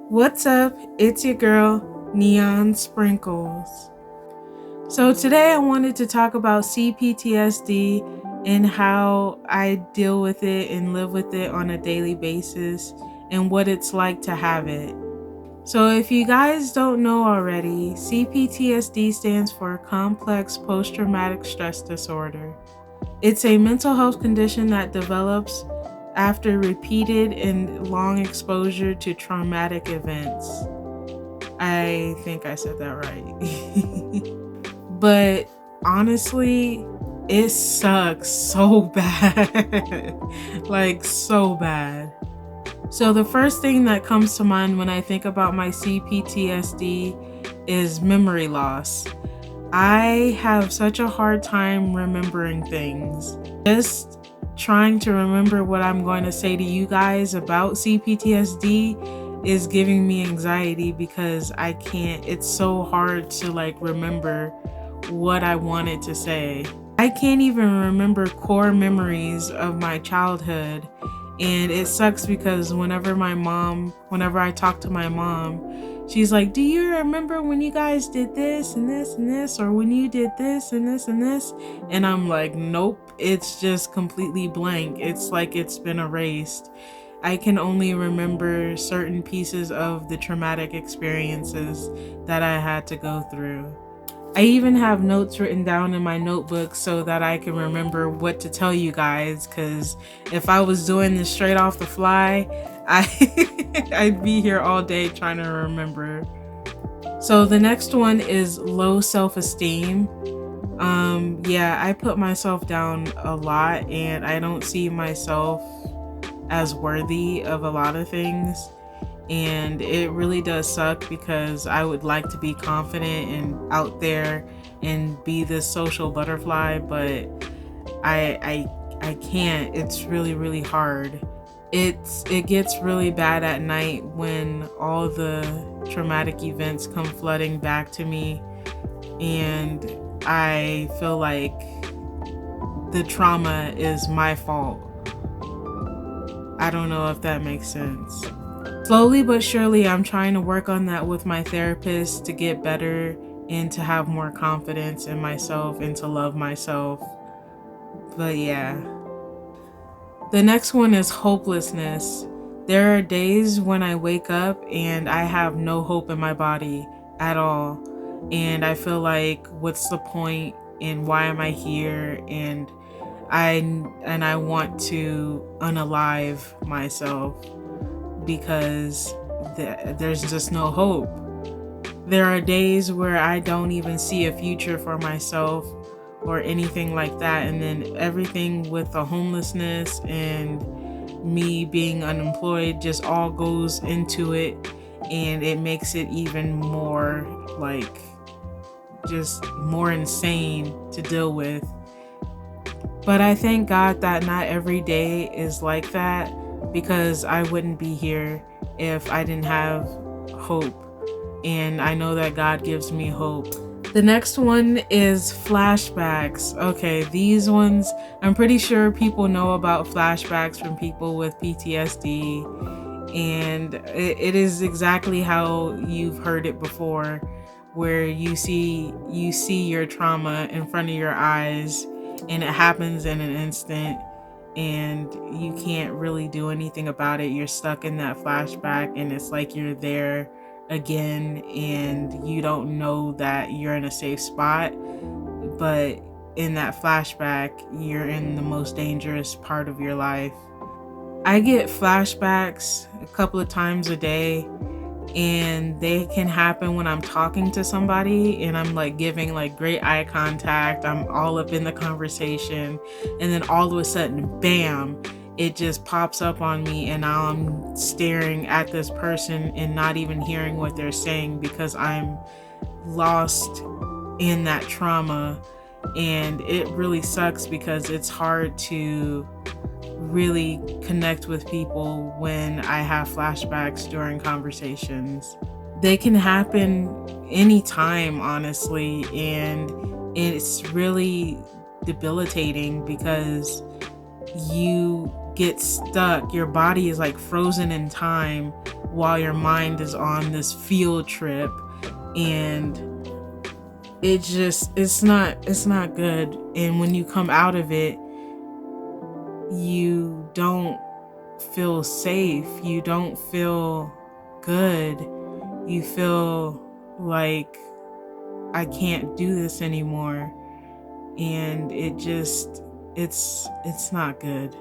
What's up? It's your girl, Neon Sprinkles. So, today I wanted to talk about C-PTSD and how I deal with it and live with it on a daily basis and what it's like to have it. So, if you guys don't know already, C-PTSD stands for Complex Post Traumatic Stress Disorder. It's a mental health condition that develops after repeated and long exposure to traumatic events. I think I said that right. But honestly, it sucks so bad. Like, so bad. So, the first thing that comes to mind when I think about my CPTSD is memory loss. I have such a hard time remembering things. Just trying to remember what I'm going to say to you guys about CPTSD is giving me anxiety because I can't, it's so hard to remember what I wanted to say. I can't even remember core memories of my childhood. And it sucks because whenever I talk to my mom, she's like, do you remember when you guys did this and this and this, or when you did this and this and this? And I'm like, nope, it's just completely blank. It's like it's been erased. I can only remember certain pieces of the traumatic experiences that I had to go through. I even have notes written down in my notebook so that I can remember what to tell you guys, because if I was doing this straight off the fly, I'd be here all day trying to remember. So the next one is low self-esteem. Yeah, I put myself down a lot and I don't see myself as worthy of a lot of things. And it really does suck because I would like to be confident and out there and be this social butterfly, but I can't. It's really, really hard. It gets really bad at night when all the traumatic events come flooding back to me and I feel like the trauma is my fault. I don't know if that makes sense. Slowly but surely, I'm trying to work on that with my therapist to get better and to have more confidence in myself and to love myself. But yeah. The next one is hopelessness. There are days when I wake up and I have no hope in my body at all. And I feel like, what's the point and why am I here? And I want to unalive myself because there's just no hope. There are days where I don't even see a future for myself or anything like that, and then everything with the homelessness and me being unemployed just all goes into it, and it makes it even more just more insane to deal with. But I thank God that not every day is like that, because I wouldn't be here if I didn't have hope. And I know that God gives me hope. The next one is flashbacks. Okay, these ones, I'm pretty sure people know about flashbacks from people with PTSD. And it is exactly how you've heard it before, where you see your trauma in front of your eyes and it happens in an instant and you can't really do anything about it. You're stuck in that flashback and it's like you're there again and you don't know that you're in a safe spot, but in that flashback you're in the most dangerous part of your life. I get flashbacks a couple of times a day, and they can happen when I'm talking to somebody and I'm giving great eye contact. I'm all up in the conversation, and then all of a sudden, bam, it just pops up on me and now I'm staring at this person and not even hearing what they're saying because I'm lost in that trauma. And it really sucks because it's hard to really connect with people when I have flashbacks during conversations. They can happen anytime, honestly, and it's really debilitating because you get stuck. Your body is like frozen in time while your mind is on this field trip, and it's not good. And when you come out of it, you don't feel safe, you don't feel good, you feel like I can't do this anymore, and it's not good.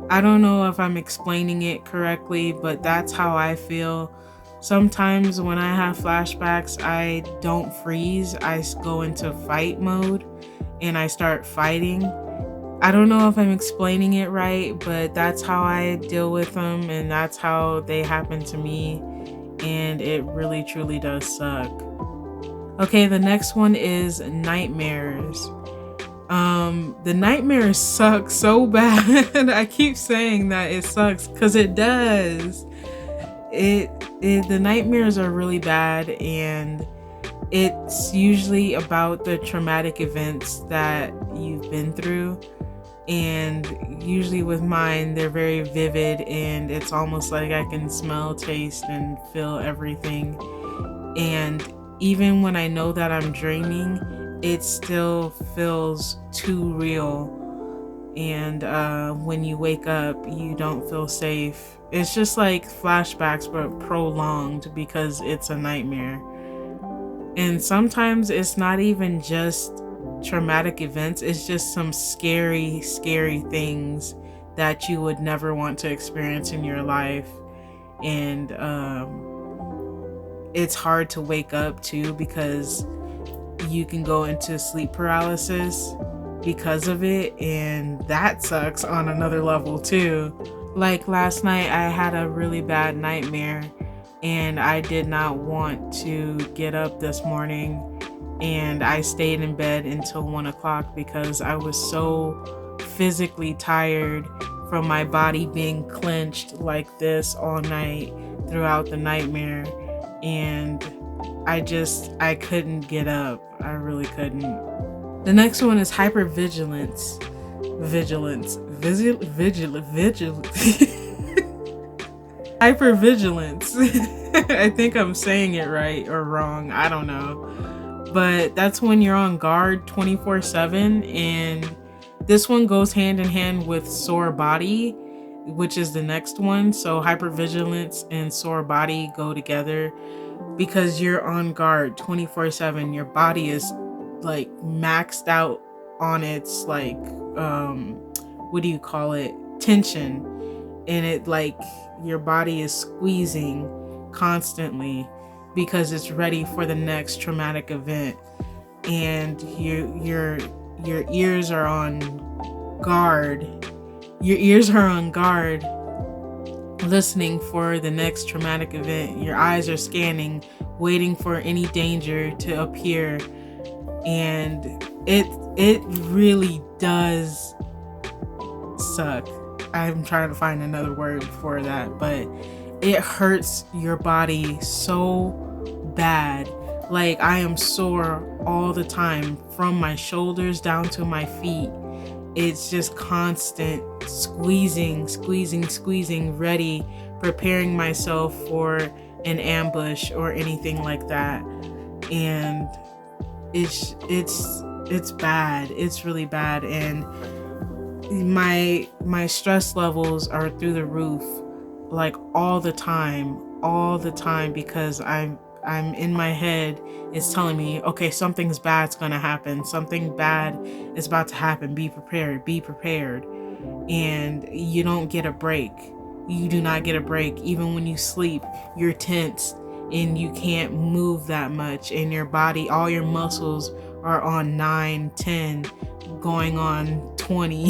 I don't know if I'm explaining it correctly, but that's how I feel. Sometimes when I have flashbacks, I don't freeze. I go into fight mode and I start fighting. I don't know if I'm explaining it right, but that's how I deal with them, and that's how they happen to me. And it really truly does suck. Okay, the next one is nightmares. The nightmares suck so bad. I keep saying that it sucks because it does. The nightmares are really bad, and it's usually about the traumatic events that you've been through. And usually with mine, they're very vivid, and it's almost like I can smell, taste, and feel everything. And even when I know that I'm dreaming, it still feels too real. And when you wake up, you don't feel safe. It's just like flashbacks, but prolonged because it's a nightmare. And sometimes it's not even just traumatic events, it's just some scary things that you would never want to experience in your life. And it's hard to wake up too, because you can go into sleep paralysis because of it, and that sucks on another level too. Like last night, I had a really bad nightmare, and I did not want to get up this morning, and I stayed in bed until 1 o'clock because I was so physically tired from my body being clenched like this all night throughout the nightmare. And I couldn't get up. I really couldn't. The next one is hypervigilance. Hypervigilance. I think I'm saying it right or wrong. I don't know. But that's when you're on guard 24/7, and this one goes hand in hand with sore body, which is the next one. So hypervigilance and sore body go together because you're on guard 24/7. Your body is like maxed out on its like what do you call it? Tension. And it like your body is squeezing constantly because it's ready for the next traumatic event, and your ears are on guard. Your ears are on guard, listening for the next traumatic event. Your eyes are scanning, waiting for any danger to appear, and it really does suck. I'm trying to find another word for that, but it hurts your body so bad. Like I am sore all the time from my shoulders down to my feet. It's just constant squeezing, ready, preparing myself for an ambush or anything like that. And it's bad. It's really bad. And my stress levels are through the roof, like all the time, because I'm in my head. It's telling me, okay, something's bad's gonna happen. Something bad is about to happen. Be prepared. And you don't get a break. You do not get a break. Even when you sleep, you're tense and you can't move that much. And your body, all your muscles are on 9, 10, going on 20.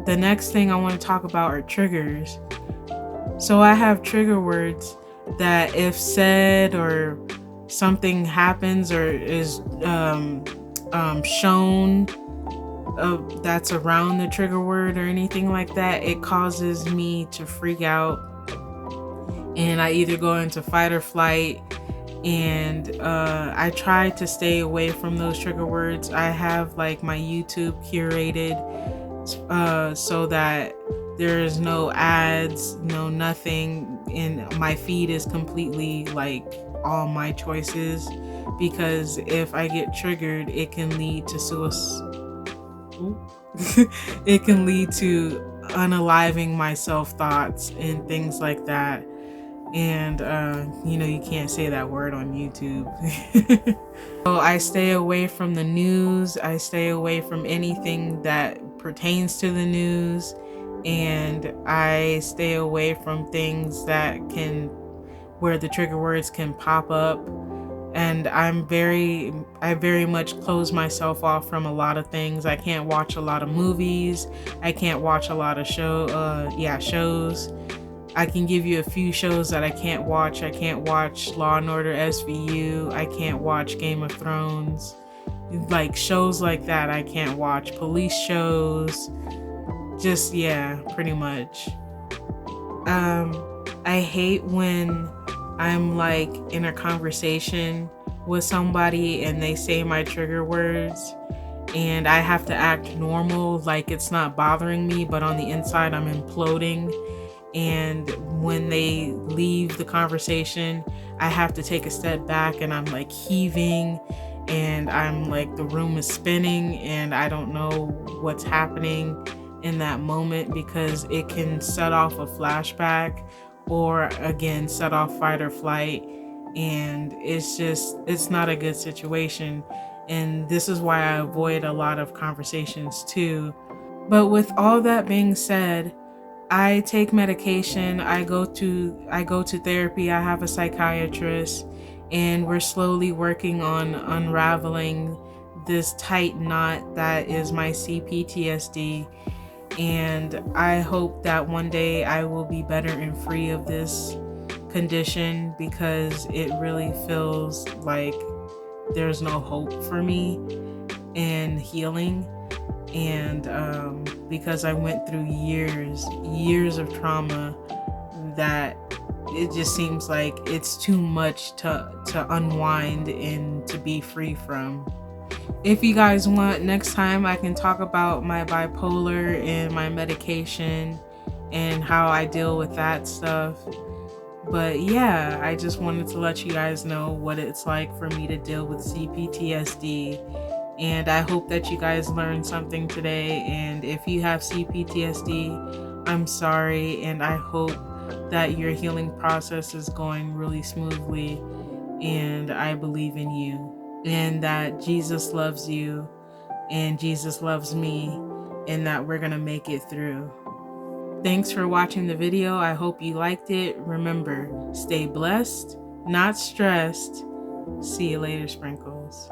The next thing I want to talk about are triggers. So I have trigger words that if said or something happens or is shown that's around the trigger word or anything like that, it causes me to freak out, and I either go into fight or flight. And I try to stay away from those trigger words. I have like my YouTube curated so that there is no ads, no nothing, and my feed is completely like all my choices, because if I get triggered, it can lead to suicide. It can lead to unaliving my self thoughts and things like that. And you can't say that word on YouTube. So I stay away from the news. I stay away from anything that pertains to the news, and I stay away from things that can, where the trigger words can pop up. And I very much close myself off from a lot of things. I can't watch a lot of movies. I can't watch a lot of shows. I can give you a few shows that I can't watch. I can't watch Law and Order SVU. I can't watch Game of Thrones. Like shows like that I can't watch. Police shows. Just, yeah, pretty much. I hate when I'm like in a conversation with somebody and they say my trigger words and I have to act normal, like it's not bothering me, but on the inside I'm imploding. And when they leave the conversation, I have to take a step back and I'm like heaving, and I'm like, the room is spinning and I don't know what's happening in that moment, because it can set off a flashback or again set off fight or flight. And it's not a good situation. And this is why I avoid a lot of conversations too. But with all that being said, I take medication. I go to therapy. I have a psychiatrist, and we're slowly working on unraveling this tight knot that is my C-PTSD. And I hope that one day I will be better and free of this condition, because it really feels like there's no hope for me in healing. And because I went through years of trauma, that it just seems like it's too much to unwind and to be free from. If you guys want, next time I can talk about my bipolar and my medication and how I deal with that stuff. But yeah, I just wanted to let you guys know what it's like for me to deal with C-PTSD. And I hope that you guys learned something today. And if you have C-PTSD, I'm sorry. And I hope that your healing process is going really smoothly. And I believe in you. And that Jesus loves you. And Jesus loves me. And that we're going to make it through. Thanks for watching the video. I hope you liked it. Remember, stay blessed, not stressed. See you later, Sprinkles.